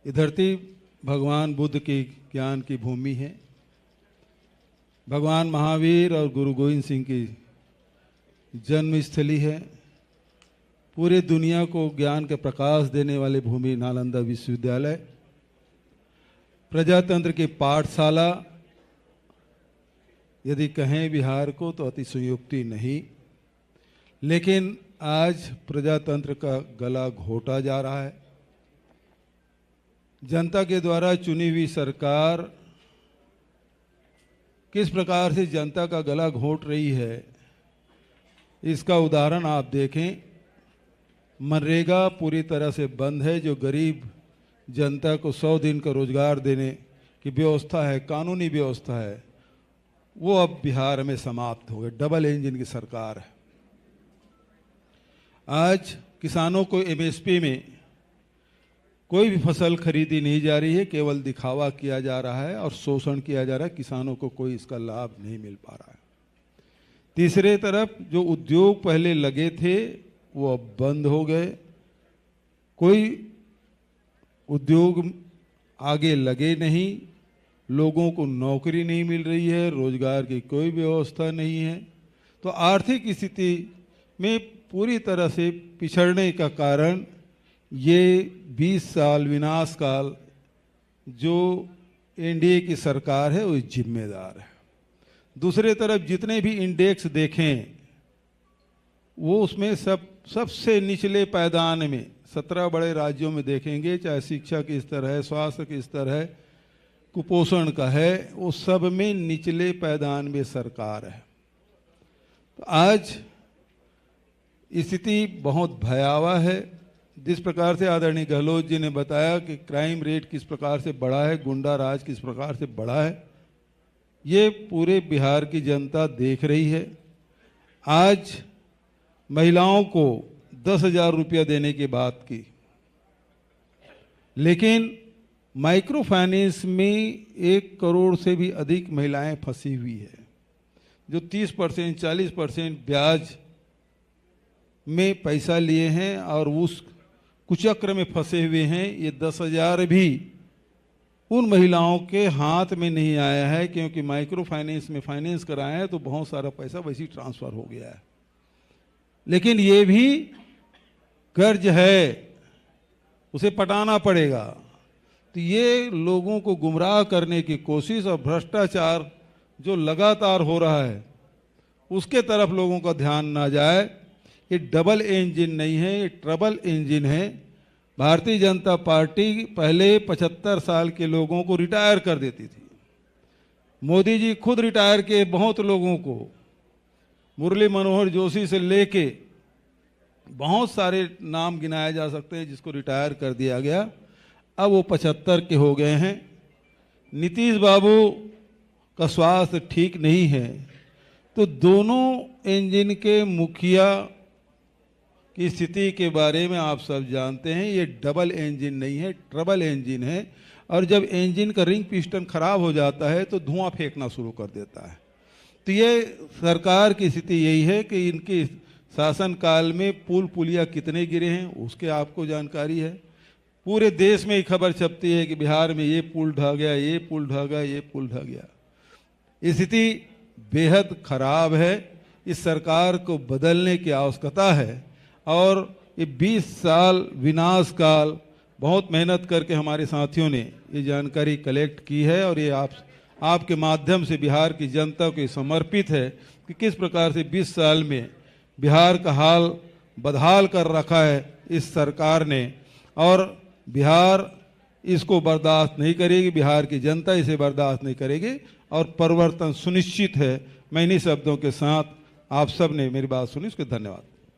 ये धरती भगवान बुद्ध की ज्ञान की भूमि है। भगवान महावीर और गुरु गोविंद सिंह की जन्मस्थली है। पूरे दुनिया को ज्ञान के प्रकाश देने वाली भूमि नालंदा विश्वविद्यालय, प्रजातंत्र की पाठशाला यदि कहें बिहार को तो अतिशयोक्ति नहीं, लेकिन आज प्रजातंत्र का गला घोटा जा रहा है। जनता के द्वारा चुनी हुई सरकार किस प्रकार से जनता का गला घोट रही है, इसका उदाहरण आप देखें। मनरेगा पूरी तरह से बंद है, जो गरीब जनता को 100 दिन का रोजगार देने की व्यवस्था है, कानूनी व्यवस्था है, वो अब बिहार में समाप्त हो गए। डबल इंजन की सरकार है। आज किसानों को एमएसपी में कोई भी फसल खरीदी नहीं जा रही है, केवल दिखावा किया जा रहा है और शोषण किया जा रहा है। किसानों को कोई इसका लाभ नहीं मिल पा रहा है। तीसरे तरफ जो उद्योग पहले लगे थे वो अब बंद हो गए। कोई उद्योग आगे लगे नहीं, लोगों को नौकरी नहीं मिल रही है, रोजगार की कोई व्यवस्था नहीं है। तो आर्थिक स्थिति में पूरी तरह से पिछड़ने का कारण ये 20 साल विनाश काल जो एनडीए की सरकार है वो जिम्मेदार है। दूसरे तरफ जितने भी इंडेक्स देखें वो उसमें सबसे निचले पायदान में 17 बड़े राज्यों में देखेंगे, चाहे शिक्षा की स्तर है, स्वास्थ्य की स्तर है, कुपोषण का है, वो सब में निचले पायदान में सरकार है। तो आज स्थिति बहुत भयावह है। जिस प्रकार से आदरणीय गहलोत जी ने बताया कि क्राइम रेट किस प्रकार से बढ़ा है, गुंडा राज किस प्रकार से बढ़ा है, ये पूरे बिहार की जनता देख रही है। आज महिलाओं को 10,000 रुपया देने की बात की, लेकिन माइक्रो फाइनेंस में 1 करोड़ से भी अधिक महिलाएं फंसी हुई है, जो 30% 40% ब्याज में पैसा लिए हैं और उस कुचक्र में फंसे हुए हैं। ये 10,000 भी उन महिलाओं के हाथ में नहीं आया है, क्योंकि माइक्रो फाइनेंस में फाइनेंस कराया है तो बहुत सारा पैसा वैसे ही ट्रांसफर हो गया है। लेकिन ये भी कर्ज है, उसे पटाना पड़ेगा। तो ये लोगों को गुमराह करने की कोशिश और भ्रष्टाचार जो लगातार हो रहा है उसके तरफ लोगों का ध्यान ना जाए। ये डबल इंजन नहीं है, ये ट्रबल इंजन है। भारतीय जनता पार्टी पहले 75 साल के लोगों को रिटायर कर देती थी। मोदी जी खुद रिटायर किए बहुत लोगों को, मुरली मनोहर जोशी से लेके बहुत सारे नाम गिनाए जा सकते हैं जिसको रिटायर कर दिया गया। अब वो 75 के हो गए हैं। नीतीश बाबू का स्वास्थ्य ठीक नहीं है। तो दोनों इंजन के मुखिया की स्थिति के बारे में आप सब जानते हैं। ये डबल इंजन नहीं है, ट्रबल इंजन है। और जब इंजन का रिंग पिस्टन खराब हो जाता है तो धुआं फेंकना शुरू कर देता है। तो ये सरकार की स्थिति यही है कि इनकी शासन काल में पुल पुलिया कितने गिरे हैं उसके आपको जानकारी है। पूरे देश में ही खबर छपती है कि बिहार में ये पुल ढह गया, ये पुल ढह गया, ये पुल ढह गया। स्थिति बेहद खराब है। इस सरकार को बदलने की आवश्यकता है। और ये 20 साल विनाश काल बहुत मेहनत करके हमारे साथियों ने ये जानकारी कलेक्ट की है और ये आपके माध्यम से बिहार की जनता को समर्पित है कि किस प्रकार से 20 साल में बिहार का हाल बदहाल कर रखा है इस सरकार ने। और बिहार इसको बर्दाश्त नहीं करेगी, बिहार की जनता इसे बर्दाश्त नहीं करेगी और परिवर्तन सुनिश्चित है। मैं इन्हीं शब्दों के साथ आप सब ने मेरी बात सुनी, उसके धन्यवाद।